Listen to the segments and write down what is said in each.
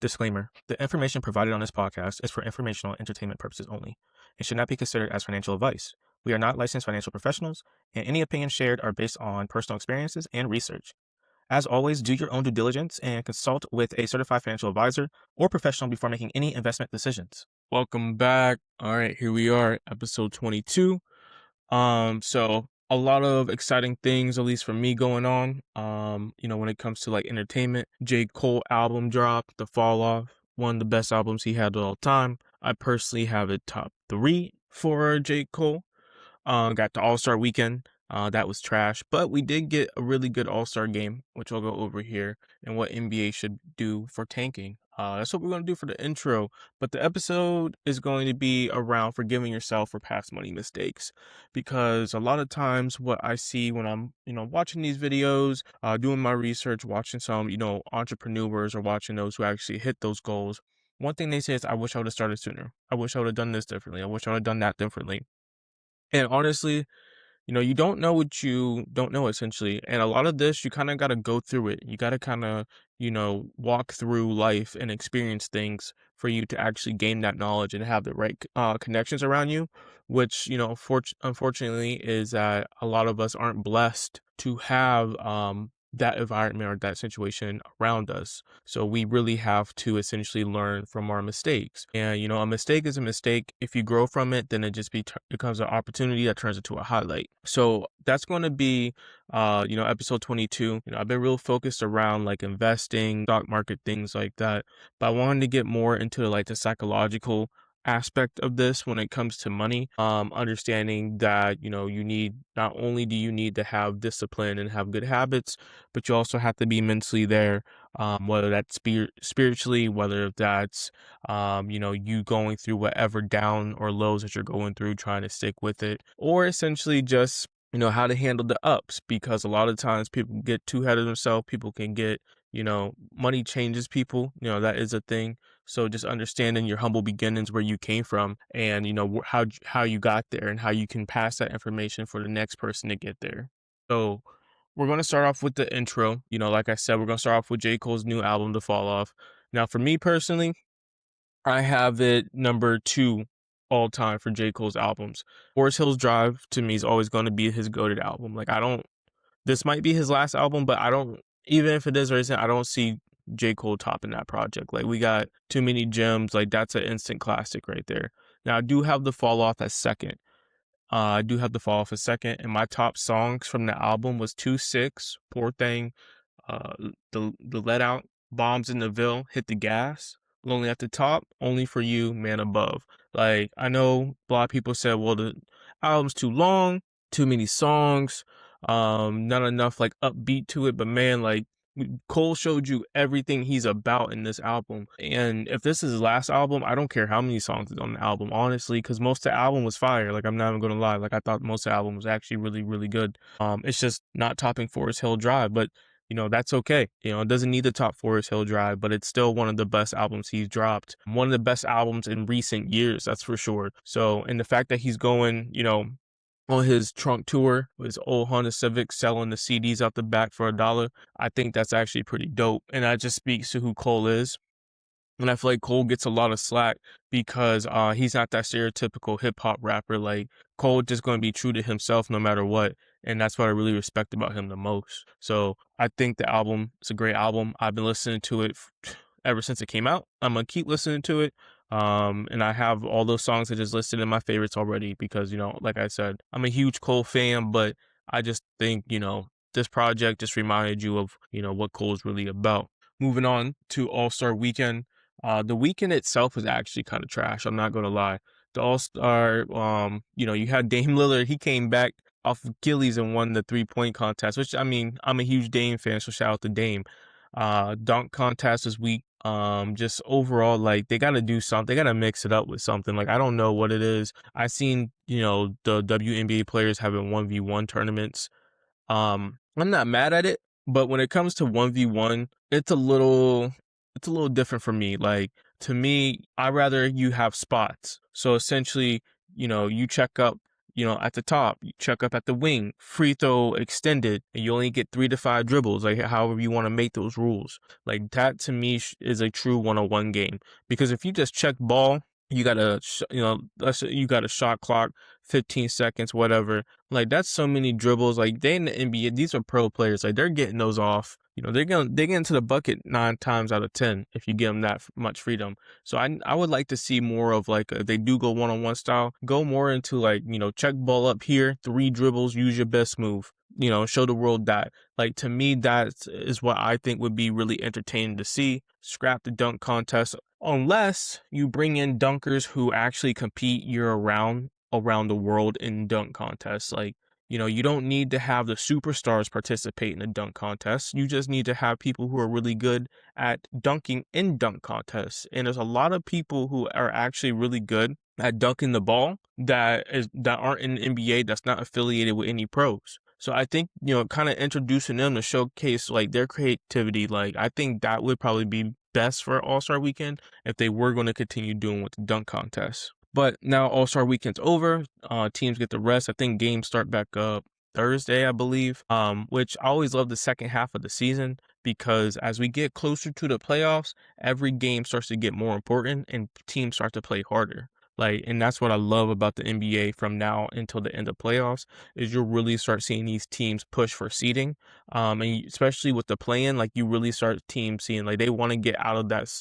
Disclaimer: the information provided on this podcast is for informational and entertainment purposes only and should not be considered as financial advice. We are not licensed financial professionals, and any opinions shared are based on personal experiences and research. As always, do your own due diligence and consult with a certified financial advisor or professional before making any investment decisions. Welcome back. All right, here we are, episode 22. So a lot of exciting things, at least for me, going on. When it comes to like entertainment, J. Cole album drop, The Fall Off, one of the best albums he had of all time. I personally have it top 3 for J. Cole. Got the All-Star weekend. That was trash, but we did get a really good All-Star game, which I'll go over here, and what NBA should do for tanking. That's what we're going to do for the intro, but the episode is going to be around forgiving yourself for past money mistakes, because a lot of times what I see when I'm, watching these videos, doing my research, watching some, entrepreneurs or watching those who actually hit those goals, one thing they say is, I wish I would have started sooner. I wish I would have done this differently. I wish I would have done that differently. And honestly, you don't know what you don't know essentially. And a lot of this, you kind of got to go through it. You got to kind of, walk through life and experience things for you to actually gain that knowledge and have the right connections around you, which, unfortunately is that a lot of us aren't blessed to have that environment or that situation around us. So we really have to essentially learn from our mistakes. And, a mistake is a mistake. If you grow from it, then it just becomes an opportunity that turns into a highlight. So that's going to be, episode 22. I've been real focused around like investing, stock market, things like that. But I wanted to get more into like the psychological aspect of this when it comes to money, understanding that not only do you need to have discipline and have good habits, but you also have to be mentally there, whether that's spiritually, whether that's you going through whatever down or lows that you're going through, trying to stick with it, or essentially just how to handle the ups, because a lot of times people get too ahead of themselves. People can get, money changes people, that is a thing. So just understanding your humble beginnings, where you came from, and, how you got there and how you can pass that information for the next person to get there. So we're going to start off with the intro. Like I said, we're going to start off with J. Cole's new album, The Fall Off. Now, for me personally, I have it number 2 all time for J. Cole's albums. Forest Hills Drive to me is always going to be his goated album. Like, this might be his last album, but even if it is or isn't, I don't see J. Cole topping that project. Like, we got Too Many Gems. Like, that's an instant classic right there. Now, I do have The Fall Off as second. And my top songs from the album was 2-6, Poor Thing, the Let Out, Bombs in the Ville, Hit the Gas, Lonely at the Top, Only for You, Man Above. Like, I know a lot of people said, well, the album's too long, too many songs, not enough like upbeat to it, but man, like, Cole showed you everything he's about in this album. And if this is his last album, I don't care how many songs is on the album, honestly, because most of the album was fire. Like, I'm not even gonna lie. Like, I thought most of the album was actually really, really good. It's just not topping Forest Hill Drive, but that's okay. It doesn't need the top Forest Hill Drive, but it's still one of the best albums he's dropped. One of the best albums in recent years, that's for sure. So, and the fact that he's going, on his trunk tour with his old Honda Civic, selling the CDs out the back for $1, I think that's actually pretty dope. And that just speaks to who Cole is. And I feel like Cole gets a lot of slack because he's not that stereotypical hip hop rapper. Like, Cole just going to be true to himself no matter what. And that's what I really respect about him the most. So I think the album is a great album. I've been listening to it ever since it came out. I'm going to keep listening to it. And I have all those songs I just listed in my favorites already because, like I said, I'm a huge Cole fan, but I just think, this project just reminded you of, what Cole's really about. Moving on to All-Star Weekend. The weekend itself was actually kind of trash. I'm not going to lie. The All-Star, you had Dame Lillard. He came back off Achilles and won the 3-point contest, which, I mean, I'm a huge Dame fan, so shout out to Dame. Dunk contest this week. Just overall, like, they got to do something. They got to mix it up with something. Like, I don't know what it is. I seen, the WNBA players having 1v1 tournaments. I'm not mad at it, but when it comes to 1v1, it's a little different for me. Like, to me, I rather you have spots. So essentially, you check up, at the top, you check up at the wing, free throw extended, and you only get 3 to 5 dribbles, like however you want to make those rules. Like that to me is a true one-on-one game. Because if you just check ball, you got you got a shot clock, 15 seconds, whatever. Like that's so many dribbles. Like they in the NBA, these are pro players. Like they're getting those off. They get into the bucket 9 times out of 10 if you give them that much freedom. So I would like to see more of like they do go one-on-one style, go more into like, check ball up here, 3 dribbles, use your best move. Show the world that. Like to me, that is what I think would be really entertaining to see. Scrap the dunk contest unless you bring in dunkers who actually compete year around the world in dunk contests. Like, you don't need to have the superstars participate in the dunk contest. You just need to have people who are really good at dunking in dunk contests. And there's a lot of people who are actually really good at dunking the ball that aren't in the NBA, that's not affiliated with any pros. So I think, kind of introducing them to showcase like their creativity, like I think that would probably be best for All-Star Weekend if they were going to continue doing with the dunk contest. But now All-Star Weekend's over. Teams get the rest. I think games start back up Thursday, I believe. Which I always love the second half of the season because as we get closer to the playoffs, every game starts to get more important and teams start to play harder. Like, and that's what I love about the NBA from now until the end of playoffs is you'll really start seeing these teams push for seeding. Especially with the play-in, like you really start teams seeing like they want to get out of that,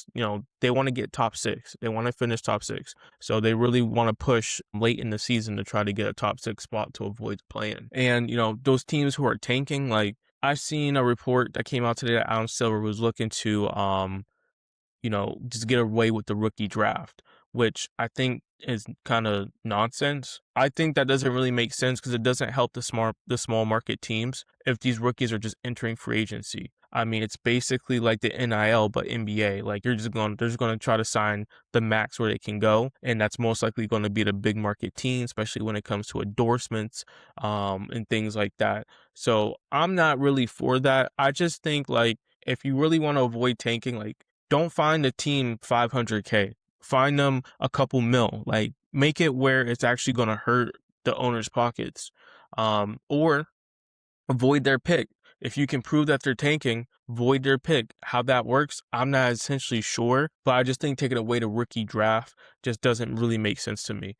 they want to get top 6. They want to finish top 6. So they really want to push late in the season to try to get a top 6 spot to avoid the play-in. And, those teams who are tanking, like I've seen a report that came out today that Adam Silver was looking to, just get away with the rookie draft, which I think is kind of nonsense. I think that doesn't really make sense because it doesn't help the small market teams if these rookies are just entering free agency. I mean, it's basically like the NIL but NBA. Like they're just going to try to sign the max where they can go, and that's most likely going to be the big market team, especially when it comes to endorsements, and things like that. So I'm not really for that. I just think like if you really want to avoid tanking, like don't find a team 500K. Find them a couple mil. Like make it where it's actually going to hurt the owner's pockets. Or avoid their pick. If you can prove that they're tanking, void their pick. How that works, I'm not essentially sure, but I just think taking away the rookie draft just doesn't really make sense to me.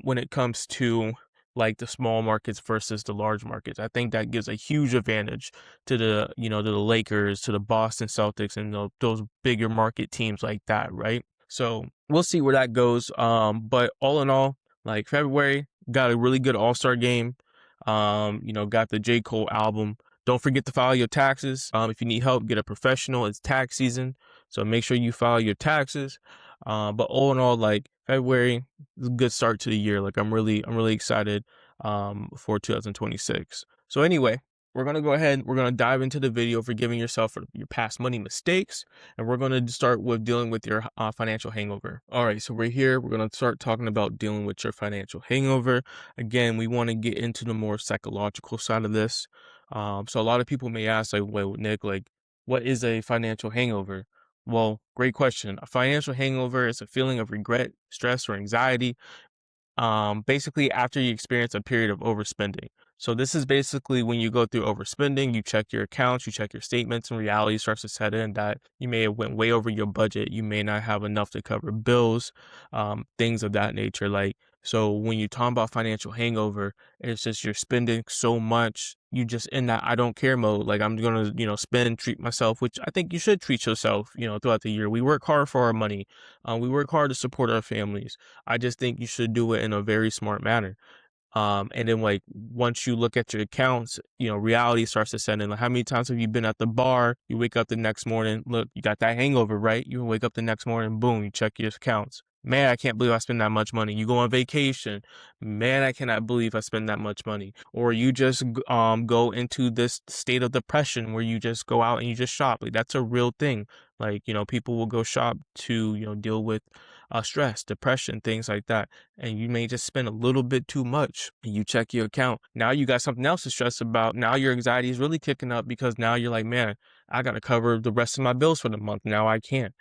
When it comes to like the small markets versus the large markets, I think that gives a huge advantage to the Lakers, to the Boston Celtics, and those bigger market teams like that, right? So we'll see where that goes. But all in all, like February got a really good All-Star game. Got the J. Cole album. Don't forget to file your taxes. If you need help, get a professional. It's tax season, so make sure you file your taxes. But all in all, like February is a good start to the year. Like I'm really excited for 2026. So anyway, we're gonna go ahead. We're gonna dive into the video for giving yourself your past money mistakes, and we're gonna start with dealing with your financial hangover. All right, so we're here. We're gonna start talking about dealing with your financial hangover. Again, we want to get into the more psychological side of this. So a lot of people may ask, like, "Well, Nick, like, what is a financial hangover?" Well, great question. A financial hangover is a feeling of regret, stress, or anxiety basically after you experience a period of overspending. So this is basically when you go through overspending, you check your accounts, you check your statements, and reality starts to set in that you may have went way over your budget. You may not have enough to cover bills, things of that nature. Like, so when you talk about financial hangover, it's just you're spending so much, you just in that I don't care mode. Like I'm gonna, spend, treat myself, which I think you should treat yourself, throughout the year. We work hard for our money. We work hard to support our families. I just think you should do it in a very smart manner. And then like once you look at your accounts, reality starts to set in. Like how many times have you been at the bar? You wake up the next morning, look, you got that hangover, right? You wake up the next morning, boom, you check your accounts. Man, I can't believe I spent that much money. You go on vacation. Man, I cannot believe I spend that much money. Or you just go into this state of depression where you just go out and you just shop. Like that's a real thing. Like, people will go shop to, deal with stress, depression, things like that. And you may just spend a little bit too much. And you check your account. Now you got something else to stress about. Now your anxiety is really kicking up because now you're like, man, I got to cover the rest of my bills for the month. Now I can't.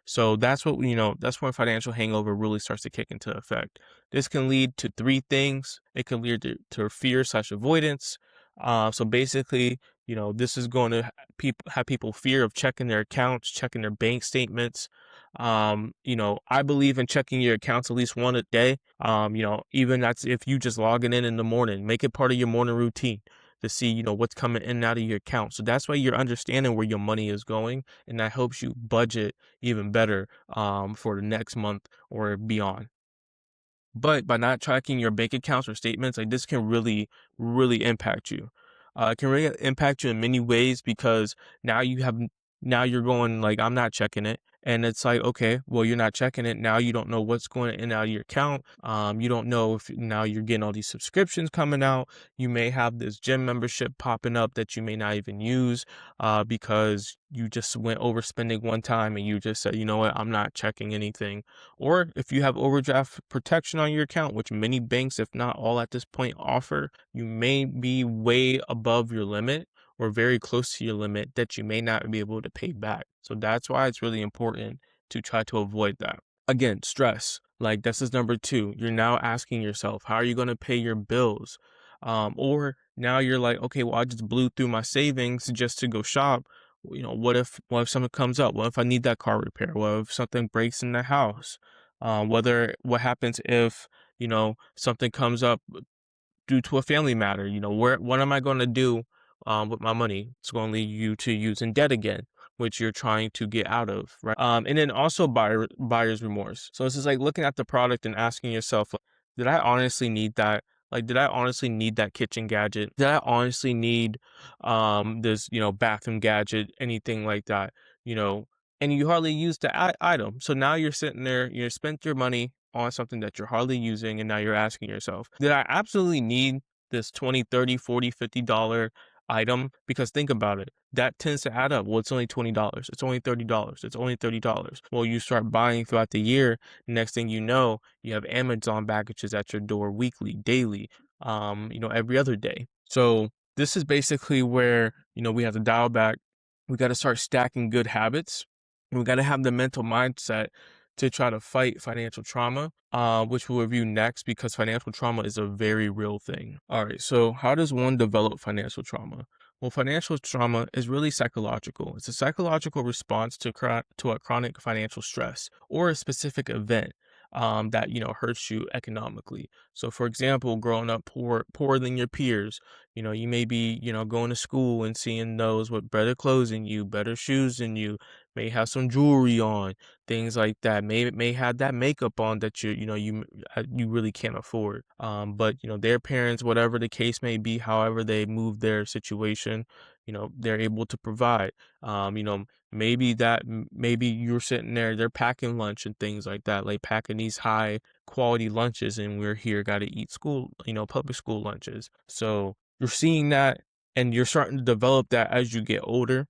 So that's what that's when financial hangover really starts to kick into effect. This can lead to three things. It can lead to fear slash avoidance. So basically, this is going to have people fear of checking their accounts, checking their bank statements. I believe in checking your accounts at least one a day. Even that's if you just logging in the morning, make it part of your morning routine to see, what's coming in and out of your account. So that's why you're understanding where your money is going, and that helps you budget even better for the next month or beyond. But by not tracking your bank accounts or statements, like this can really, really impact you. It can really impact you in many ways because now you have, now you're going like, I'm not checking it. And it's like, okay, well, you're not checking it. Now you don't know what's going in and out of your account. You don't know if now you're getting all these subscriptions coming out. You may have this gym membership popping up that you may not even use because you just went overspending one time and you just said, you know what, I'm not checking anything. Or if you have overdraft protection on your account, which many banks, if not all at this point, offer, you may be way above your limit or very close to your limit that you may not be able to pay back. So that's why it's really important to try to avoid that. Again, stress. Like this is number two. You're now asking yourself, how are you going to pay your bills? Or now you're like, okay, well, I just blew through my savings just to go shop. What if something comes up? What if I need that car repair? What if something breaks in the house? What happens if, something comes up due to a family matter? What am I going to do with my money? It's going to lead you to using debt again, which you're trying to get out of, right? And then also buyer's remorse. So this is like looking at the product and asking yourself, like, did I honestly need that? Like, did I honestly need that kitchen gadget? Did I honestly need this, bathroom gadget, anything like that? You know, and you hardly use the item. So now you're sitting there, you spent your money on something that you're hardly using, and now you're asking yourself, did I absolutely need this 20, 30, 40, $50 item? Because think about it, that tends to add up. Well, it's only $20, it's only $30, it's only $30. Well, you start buying throughout the year, next thing you know, you have Amazon packages at your door weekly, daily, every other day. So this is basically where, we have to dial back. We got to start stacking good habits. We got to have the mental mindset to try to fight financial trauma, which we'll review next because financial trauma is a very real thing. All right, so how does one develop financial trauma? Well, financial trauma is really psychological. It's a psychological response to a chronic financial stress or a specific event that hurts you economically. So, for example, growing up poorer than your peers, you may be going to school and seeing those with better clothes than you, better shoes than you, may have some jewelry on, things like that. May have that makeup on that you really can't afford. But their parents, whatever the case may be, however they move their situation, they're able to provide. Maybe you're sitting there, they're packing lunch and things like that, like packing these high quality lunches, and we're here got to eat school, public school lunches. So you're seeing that, and you're starting to develop that as you get older.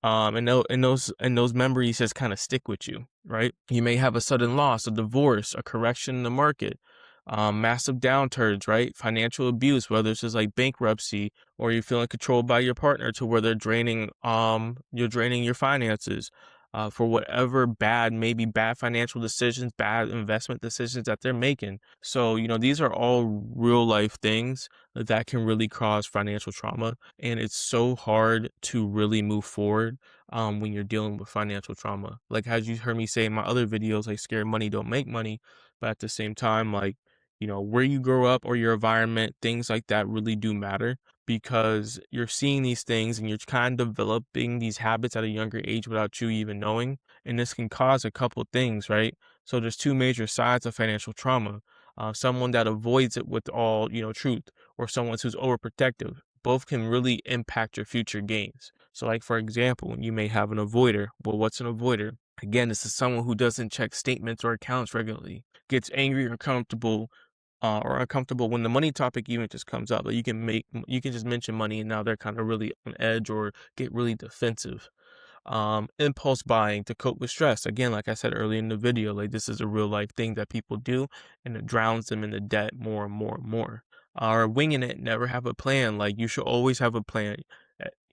And those memories just kind of stick with you, right? You may have a sudden loss, a divorce, a correction in the market, massive downturns, right? Financial abuse, whether it's just like bankruptcy or you're feeling controlled by your partner to where you're draining your finances, for whatever maybe bad financial decisions, bad investment decisions that they're making. So, these are all real life things that can really cause financial trauma. And it's so hard to really move forward when you're dealing with financial trauma. Like, as you heard me say in my other videos, like scared money don't make money. But at the same time, like, where you grow up or your environment, things like that really do matter because you're seeing these things and you're kind of developing these habits at a younger age without you even knowing. And this can cause a couple things, right? So there's two major sides of financial trauma. Someone that avoids it with all, truth, or someone who's overprotective. Both can really impact your future gains. So like, for example, you may have an avoider. Well, what's an avoider? Again, this is someone who doesn't check statements or accounts regularly, gets angry or uncomfortable when the money topic even just comes up. Like you can just mention money and now they're kind of really on edge or get really defensive. Impulse buying to cope with stress. Again, like I said earlier in the video, like this is a real life thing that people do and it drowns them in the debt more and more and more. Or winging it, never have a plan. Like you should always have a plan.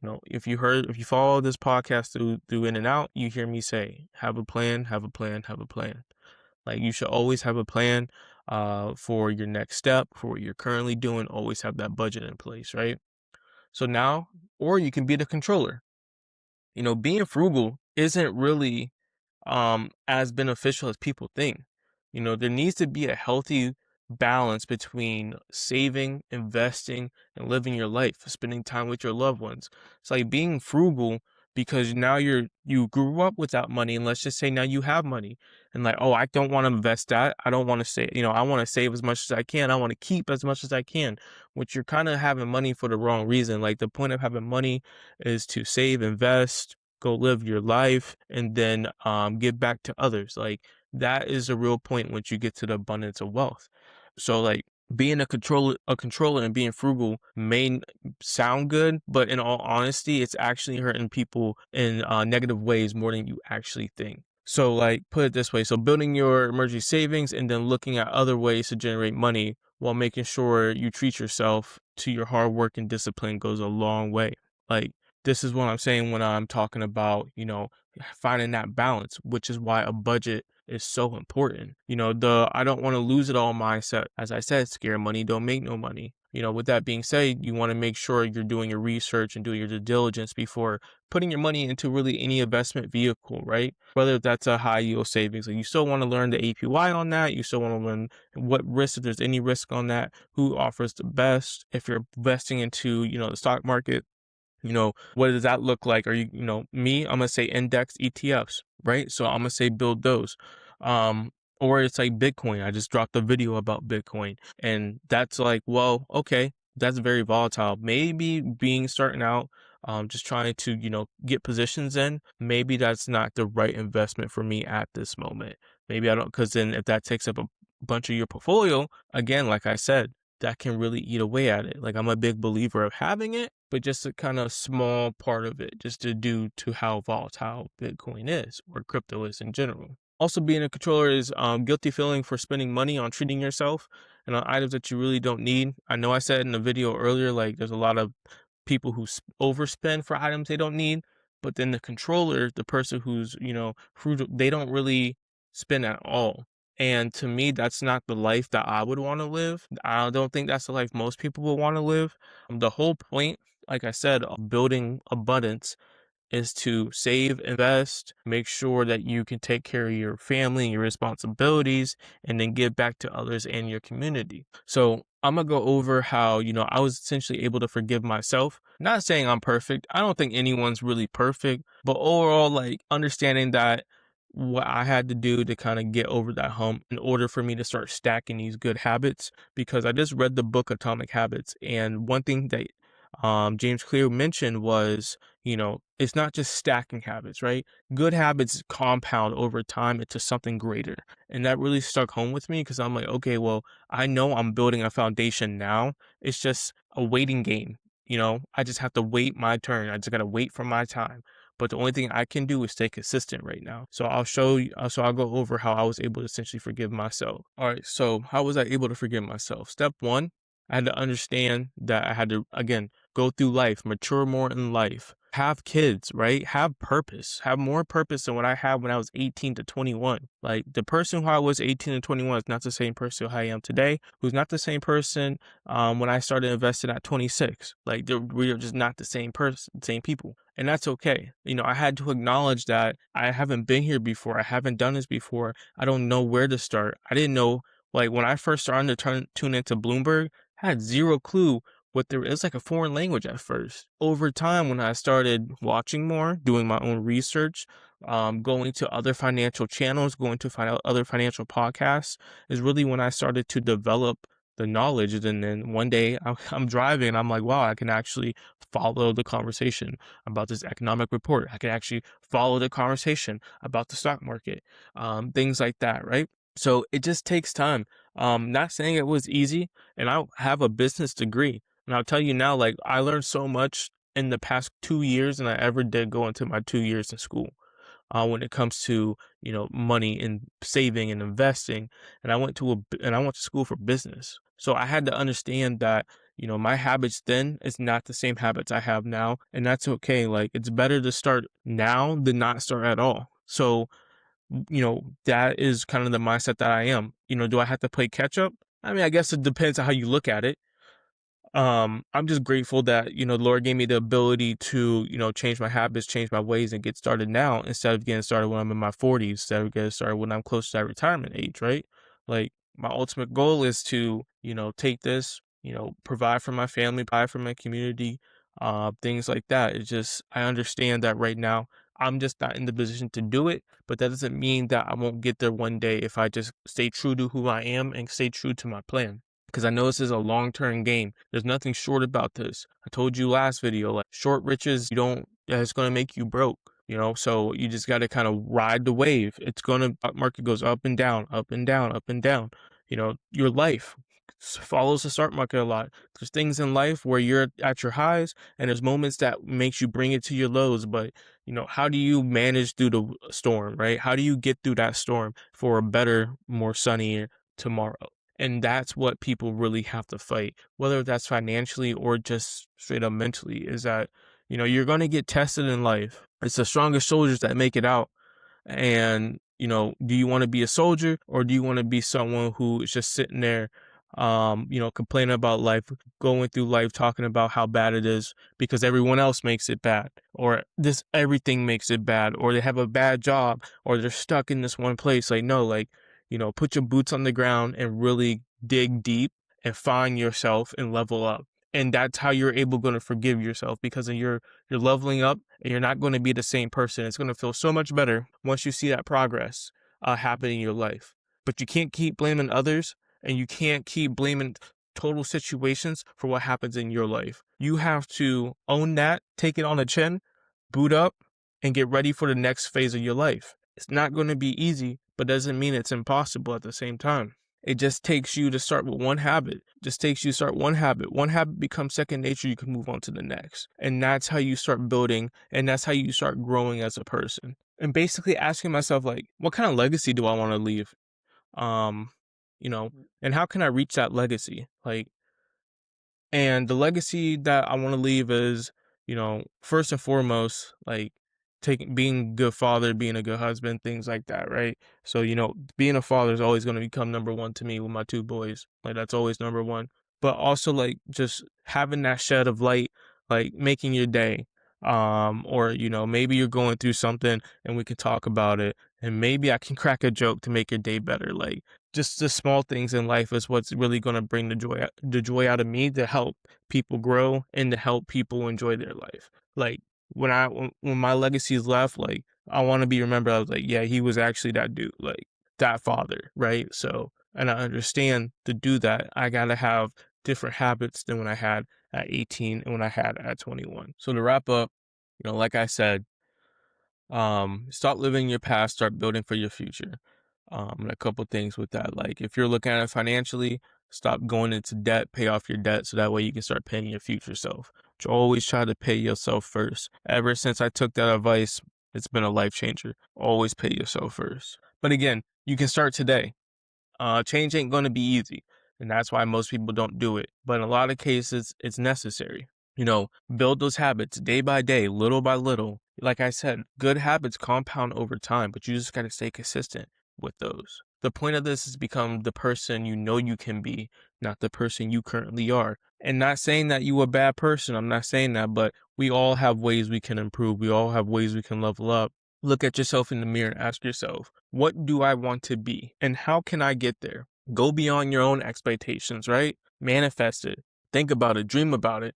If you follow this podcast through in and out, you hear me say, have a plan, have a plan, have a plan. Like you should always have a plan for your next step, for what you're currently doing, always have that budget in place, right? So now, or you can be the controller. Being frugal isn't really as beneficial as people think. There needs to be a healthy balance between saving, investing, and living your life, spending time with your loved ones. It's like being frugal because now you grew up without money, and let's just say now you have money. And like, oh, I don't want to invest that. I don't want to say, I want to save as much as I can. I want to keep as much as I can, which you're kind of having money for the wrong reason. Like the point of having money is to save, invest, go live your life, and then give back to others. Like that is a real point once you get to the abundance of wealth. So like being a controller and being frugal may sound good, but in all honesty, it's actually hurting people in negative ways more than you actually think. So like put it this way, so building your emergency savings and then looking at other ways to generate money while making sure you treat yourself to your hard work and discipline goes a long way. Like this is what I'm saying when I'm talking about, finding that balance, which is why a budget is so important. I don't want to lose it all mindset. As I said, scare money, don't make no money. With that being said, you want to make sure you're doing your research and doing your due diligence before putting your money into really any investment vehicle, right? Whether that's a high yield savings, like you still want to learn the APY on that. You still want to learn what risk, if there's any risk on that, who offers the best. If you're investing into, the stock market, what does that look like? Are you, me, I'm gonna say index ETFs, right? So I'm gonna say build those. Um, or it's like Bitcoin. I just dropped a video about Bitcoin, and that's like, well, okay, that's very volatile. Maybe being starting out, just trying to, get positions in, maybe that's not the right investment for me at this moment. Maybe I don't, because then if that takes up a bunch of your portfolio, again, like I said, that can really eat away at it. Like I'm a big believer of having it, but just a kind of small part of it, just to due to how volatile Bitcoin is or crypto is in general. Also, being a controller is guilty feeling for spending money on treating yourself and on items that you really don't need. I know I said in the video earlier, like there's a lot of people who overspend for items they don't need, but then the controller, the person who's, frugal, they don't really spend at all. And to me, that's not the life that I would want to live. I don't think that's the life most people would want to live. The whole point, like I said, of building abundance is to save, invest, make sure that you can take care of your family and your responsibilities, and then give back to others and your community. So I'm gonna go over how, I was essentially able to forgive myself. Not saying I'm perfect. I don't think anyone's really perfect, but overall, like understanding that what I had to do to kind of get over that hump in order for me to start stacking these good habits, because I just read the book Atomic Habits, and one thing that James Clear mentioned was, it's not just stacking habits, right? Good habits compound over time into something greater. And that really stuck home with me because I'm like, okay, well, I know I'm building a foundation now. It's just a waiting game. I just have to wait my turn. I just got to wait for my time. But the only thing I can do is stay consistent right now. So I'll show you, so I'll go over how I was able to essentially forgive myself. All right. So how was I able to forgive myself? Step one, I had to understand that I had to, again, go through life, mature more in life, have kids, right? Have purpose, have more purpose than what I had when I was 18 to 21. Like the person who I was 18 to 21 is not the same person who I am today, who's not the same person when I started investing at 26. Like we are just not the same person, same people. And that's okay. I had to acknowledge that I haven't been here before. I haven't done this before. I don't know where to start. I didn't know, like when I first started to tune into Bloomberg, I had zero clue what there is, like a foreign language at first. Over time, when I started watching more, doing my own research, going to other financial channels, going to find out other financial podcasts, is really when I started to develop the knowledge. And then one day I'm driving and I'm like, wow, I can actually follow the conversation about this economic report. I can actually follow the conversation about the stock market, things like that, right? So it just takes time. Not saying it was easy, and I have a business degree. And I'll tell you now, like I learned so much in the past 2 years than I ever did go into my 2 years in school. When it comes to money and saving and investing, and I went to school for business, so I had to understand that My habits then is not the same habits I have now, and that's okay. Like, it's better to start now than not start at all. So, that is kind of the mindset that I am. Do I have to play catch up? I mean, I guess it depends on how you look at it. I'm just grateful that, the Lord gave me the ability to, change my habits, change my ways, and get started now instead of getting started when I'm in my 40s, instead of getting started when I'm close to that retirement age, right? Like, my ultimate goal is to, take this, provide for my family, provide for my community, things like that. It's just, I understand that right now I'm just not in the position to do it, but that doesn't mean that I won't get there one day if I just stay true to who I am and stay true to my plan, because I know this is a long-term game. There's nothing short about this. I told you last video, like, short riches, it's going to make you broke, so you just got to kind of ride the wave. Market goes up and down, up and down, up and down. Your life follows the stock market a lot. There's things in life where you're at your highs, and there's moments that makes you bring it to your lows, but how do you manage through the storm, right? How do you get through that storm for a better, more sunnier tomorrow? And that's what people really have to fight, whether that's financially or just straight up mentally, is that, you're going to get tested in life. It's the strongest soldiers that make it out. And, do you want to be a soldier, or do you want to be someone who is just sitting there, complaining about life, going through life, talking about how bad it is because everyone else makes it bad, or everything makes it bad, or they have a bad job, or they're stuck in this one place. Like, no, like, put your boots on the ground and really dig deep and find yourself and level up. And that's how you're going to forgive yourself, because you're leveling up, and you're not going to be the same person. It's going to feel so much better once you see that progress happen in your life. But you can't keep blaming others, and you can't keep blaming total situations for what happens in your life. You have to own that, take it on the chin, boot up, and get ready for the next phase of your life. It's not going to be easy, but doesn't mean it's impossible at the same time. It just takes you to start with one habit. Just takes you to start one habit. One habit becomes second nature. You can move on to the next. And that's how you start building, and that's how you start growing as a person. And basically asking myself, like, what kind of legacy do I want to leave? Um, you know, and how can I reach that legacy? And the legacy that I want to leave is, first and foremost, like, being a good father, being a good husband, things like that, right? So, being a father is always going to become number one to me with my two boys. Like, that's always number one. But also, like, just having that shed of light, like making your day. Or, maybe you're going through something and we can talk about it. And maybe I can crack a joke to make your day better. Like, just the small things in life is what's really going to bring the joy out of me, to help people grow and to help people enjoy their life. Like, when my legacy is left, like, I want to be remembered. I was like, yeah, he was actually that dude, like that father, right? So, and I understand, to do that, I gotta have different habits than when I had at 18 and when I had at 21. So to wrap up, like I said, stop living your past, start building for your future. And a couple things with that, like, if you're looking at it financially, stop going into debt, pay off your debt, so that way you can start paying your future self. But always try to pay yourself first. Ever since I took that advice, it's been a life changer. Always pay yourself first. But again, you can start today. Change ain't going to be easy, and that's why most people don't do it. But in a lot of cases, it's necessary. Build those habits day by day, little by little. Like I said, good habits compound over time, but you just got to stay consistent with those. The point of this is become the person you know you can be, not the person you currently are. And not saying that you a bad person. I'm not saying that, but we all have ways we can improve. We all have ways we can level up. Look at yourself in the mirror and ask yourself, what do I want to be? And how can I get there? Go beyond your own expectations, right? Manifest it. Think about it. Dream about it.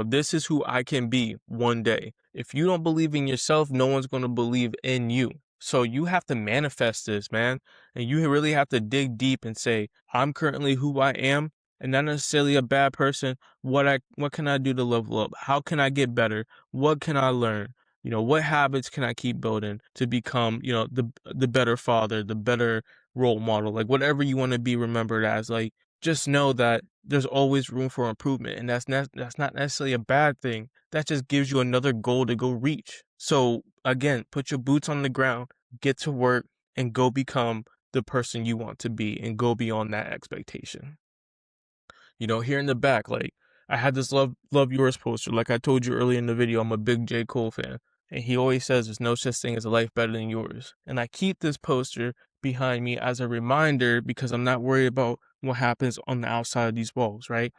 This is who I can be one day. If you don't believe in yourself, no one's going to believe in you. So you have to manifest this, man. And you really have to dig deep and say, I'm currently who I am, and not necessarily a bad person. What can I do to level up? How can I get better? What can I learn? What habits can I keep building to become, the better father, the better role model, like whatever you want to be remembered as. Like, just know that there's always room for improvement, and that's not necessarily a bad thing. That just gives you another goal to go reach. So again, put your boots on the ground, get to work, and go become the person you want to be, and go beyond that expectation. Here in the back, like, I had this Love Yours poster. Like I told you earlier in the video, I'm a big J. Cole fan. And he always says there's no such thing as a life better than yours. And I keep this poster behind me as a reminder because I'm not worried about what happens on the outside of these walls, right?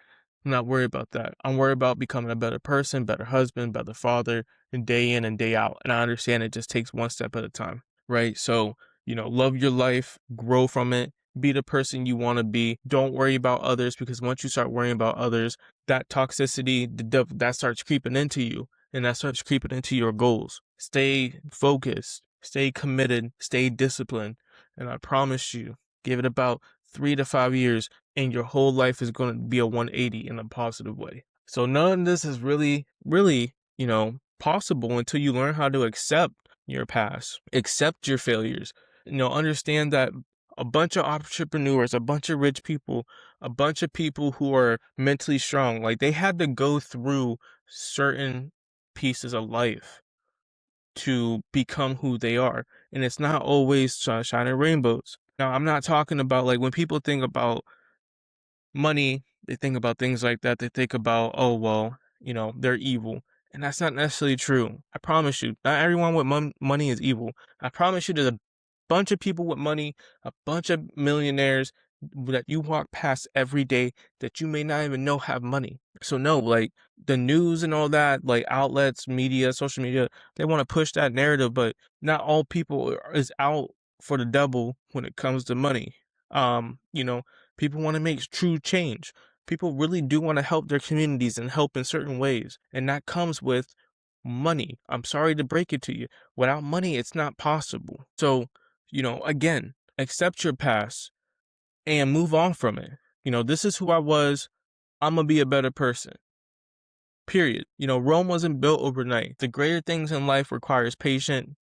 I'm not worried about that. I'm worried about becoming a better person, better husband, better father, and day in and day out. And I understand it just takes one step at a time, right? So, love your life, grow from it, be the person you want to be. Don't worry about others because once you start worrying about others, that toxicity, that starts creeping into you and that starts creeping into your goals. Stay focused, stay committed, stay disciplined. And I promise you, give it about 3 to 5 years and your whole life is going to be a 180 in a positive way. So none of this is really, possible until you learn how to accept your past, accept your failures, understand that a bunch of entrepreneurs, a bunch of rich people, a bunch of people who are mentally strong, like they had to go through certain pieces of life to become who they are. And it's not always sunshine and rainbows. Now, I'm not talking about like when people think about money, they think about things like that. They think about, oh, well, they're evil. And that's not necessarily true. I promise you, not everyone with money is evil. I promise you, there's a bunch of people with money, a bunch of millionaires that you walk past every day that you may not even know have money. So no, like the news and all that, like outlets, media, social media, they want to push that narrative, but not all people is out for the devil when it comes to money. Um, you know, People want to make true change. People really do want to help their communities and help in certain ways. And that comes with money. I'm sorry to break it to you. Without money, it's not possible. So, again, accept your past and move on from it. This is who I was. I'm going to be a better person. Period. Rome wasn't built overnight. The greater things in life requires patience,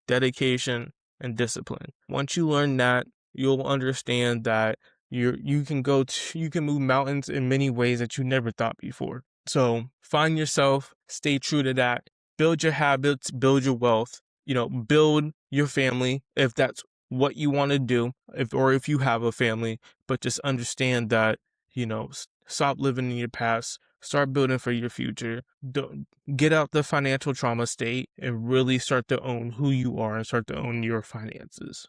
dedication, and discipline. Once you learn that, you'll understand that you can move mountains in many ways that you never thought before. So find yourself, stay true to that, build your habits, build your wealth, build your family if that's what you want to do, if you have a family, but just understand that, stop living in your past, start building for your future. Don't get out the financial trauma state and really start to own who you are and start to own your finances.